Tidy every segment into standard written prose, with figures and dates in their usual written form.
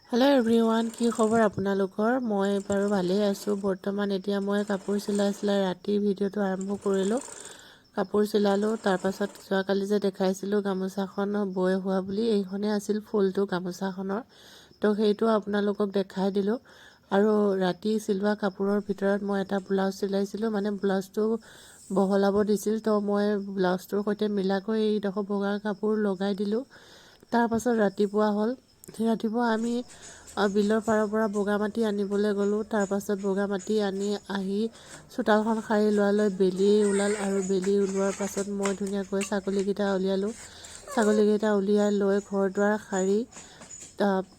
Hello' everyone, কি খবৰ আপোনালোকৰ? মই বাৰু ভালেই আছোঁ। বৰ্তমান এতিয়া মই কাপোৰ চিলাই ৰাতি ভিডিঅ'টো আৰম্ভ কৰিলোঁ। কাপোৰ চিলালোঁ। তাৰপাছত যোৱাকালি যে দেখাইছিলোঁ গামোচাখন বৈ হোৱা বুলি, এইখনেই আছিল ফুলটো গামোচাখনৰ। তো সেইটো আপোনালোকক দেখাই দিলোঁ। আৰু ৰাতি চিলোৱা কাপোৰৰ ভিতৰত মই এটা ব্লাউজ চিলাইছিলোঁ, মানে ব্লাউজটো বহলাব দিছিল। তো মই ব্লাউজটোৰ সৈতে মিলাকৈ এইডোখৰ বগা কাপোৰ লগাই দিলোঁ। তাৰপাছত ৰাতিপুৱা হ'ল। ৰাতিপুৱা আমি বিলৰ পাৰৰ পৰা বগা মাটি আনিবলৈ গ'লোঁ। তাৰপাছত বগা মাটি আনি আহি চোতালখন সাৰি লোৱালৈ বেলি ওলাল, আৰু বেলি ওলোৱাৰ পাছত মই ধুনীয়াকৈ ছাগলীকেইটা উলিয়ালোঁ। ছাগলীকেইটা উলিয়াই লৈ ঘৰ দুৱাৰ সাৰি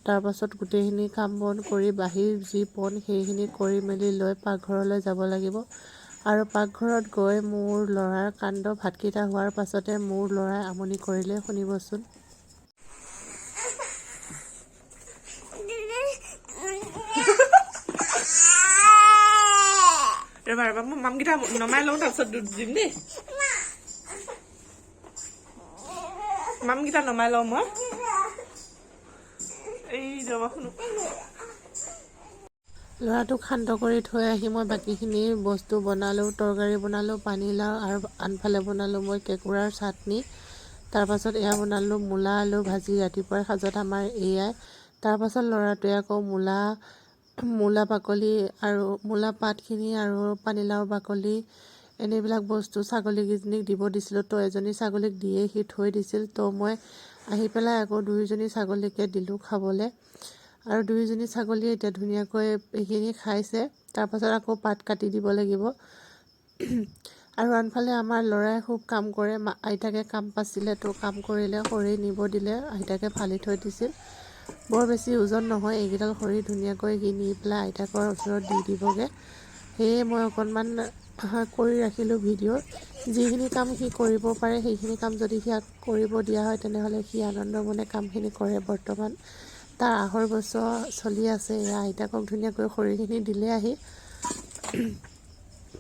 তাৰপাছত গোটেইখিনি কাম বন কৰি বাহিৰ যি বন সেইখিনি কৰি মেলি লৈ পাকঘৰলৈ যাব লাগিব। আৰু পাকঘৰত গৈ মোৰ ল'ৰাৰ কাণ্ড, ভাতকেইটা হোৱাৰ পাছতে মোৰ ল'ৰাই আমনি কৰিলে। শুনিবচোন। ৰবা মই মামকেইটা নমাই লওঁ, তাৰপিছত দুধ দিম দেই। মামকেইটা নমাই লওঁ মই। এই ৰবা শুনো। ল'ৰাটোক শান্ত কৰি থৈ আহি মই বাকীখিনি বস্তু বনালোঁ। তৰকাৰী বনালোঁ, পানীলাও, আৰু আনফালে বনালোঁ মই কেঁকুৰাৰ চাটনি। তাৰপাছত এয়া বনালোঁ মূলা আলু ভাজি। ৰাতিপুৱাৰ সাজত আমাৰ এয়াই। তাৰপাছত ল'ৰাটোৱে আকৌ মূলা বাকলি আৰু মূলা পাতখিনি আৰু পানীলাওৰ বাকলি এনেবিলাক বস্তু ছাগলীকেইজনীক দিব দিছিলোঁ। তো এজনী ছাগলীক দিয়ে সি থৈ দিছিল। তো মই আহি পেলাই আকৌ দুয়োজনী ছাগলীকে দিলোঁ খাবলৈ। আৰু দুয়োজনী ছাগলীয়ে এতিয়া ধুনীয়াকৈ এইখিনি খাইছে। তাৰপাছত আকৌ পাত কাটি দিব লাগিব। আৰু আনফালে আমাৰ ল'ৰাই খুব কাম কৰে। আইতাকে কাম পাইছিলে, তো কাম কৰিলে, খৰি নিব দিলে, আইতাকে ফালি থৈ দিছিল। বৰ বেছি ওজন নহয়, এইকেইডাল খৰি ধুনীয়াকৈ সি নি পেলাই আইতাকৰ ওচৰত দি দিবগৈ। সেয়ে মই অকণমান কৰি ৰাখিলোঁ ভিডিঅ'। যিখিনি কাম সি কৰিব পাৰে সেইখিনি কাম যদি সিয়াক কৰিব দিয়া হয় তেনেহ'লে সি আনন্দ মনে কামখিনি কৰে। বৰ্তমান তাৰ 2.5 বছৰ চলি আছে। এয়া আইতাকক ধুনীয়াকৈ খৰিখিনি দিলে আহি।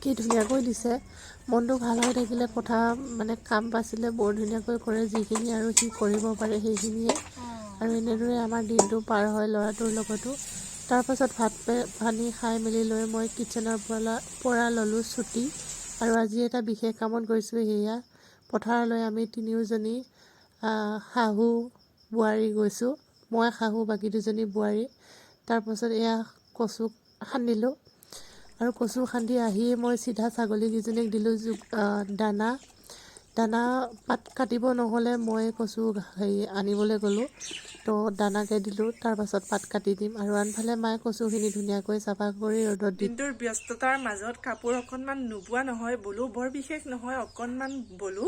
কি ধুনীয়াকৈ দিছে। মনটো ভাল হৈ থাকিলে কথা কাম পাইছিলে বৰ ধুনীয়াকৈ কৰে। যিখিনি আৰু সি কৰিব পাৰে সেইখিনিয়ে। আৰু এনেদৰে আমাৰ দিনটো পাৰ হয় ল'ৰাটোৰ লগতো। তাৰপাছত ভাত পানী খাই মেলি লৈ মই কিটচেনৰ পৰা ল'লোঁ ছুটি। আৰু আজি এটা বিশেষ কামত গৈছোঁ। সেয়া পথাৰলৈ আমি তিনিওজনী শাহু বোৱাৰী গৈছোঁ। মই শাহু, বাকী দুজনী বোৱাৰী। তাৰপাছত এয়া কচু খান্দিলোঁ। আৰু কচু খান্দি আহিয়ে মই চিধা ছাগলীকেইজনীক দিলোঁ দানা পাত কাটিব নহ'লে মই কচু আনিবলৈ গ'লোঁ। তো দানাকে দিলোঁ। তাৰপাছত পাত কাটি দিম। আৰু আনফালে মায়ে কচুখিনি ধুনীয়াকৈ চাফা কৰি ৰ'দত দি দিনটোৰ ব্যস্ততাৰ মাজত কাপোৰ অকণমান নোবোৱা নহয়, বলো বৰ বিশেষ নহয়, অকণমান বলো।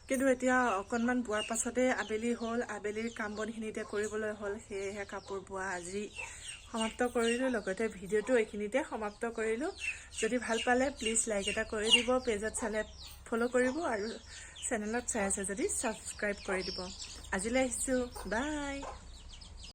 কিন্তু এতিয়া অকণমান বোৱাৰ পাছতে আবেলি হ'ল। আবেলিৰ কাম বনখিনি এতিয়া কৰিবলৈ হ'ল। সেয়েহে কাপোৰ বোৱা আজি সমাপ্ত কৰিলোঁ। লগতে ভিডিঅ'টো এইখিনিতে সমাপ্ত কৰিলোঁ। যদি ভাল পালে প্লিজ লাইক এটা কৰি দিব। পেজত চালে ফ'ল' কৰিব, আৰু চেনেলত চাই আছে যদি ছাবস্ক্ৰাইব কৰি দিব। আজিলৈ আহিছোঁ, বাই।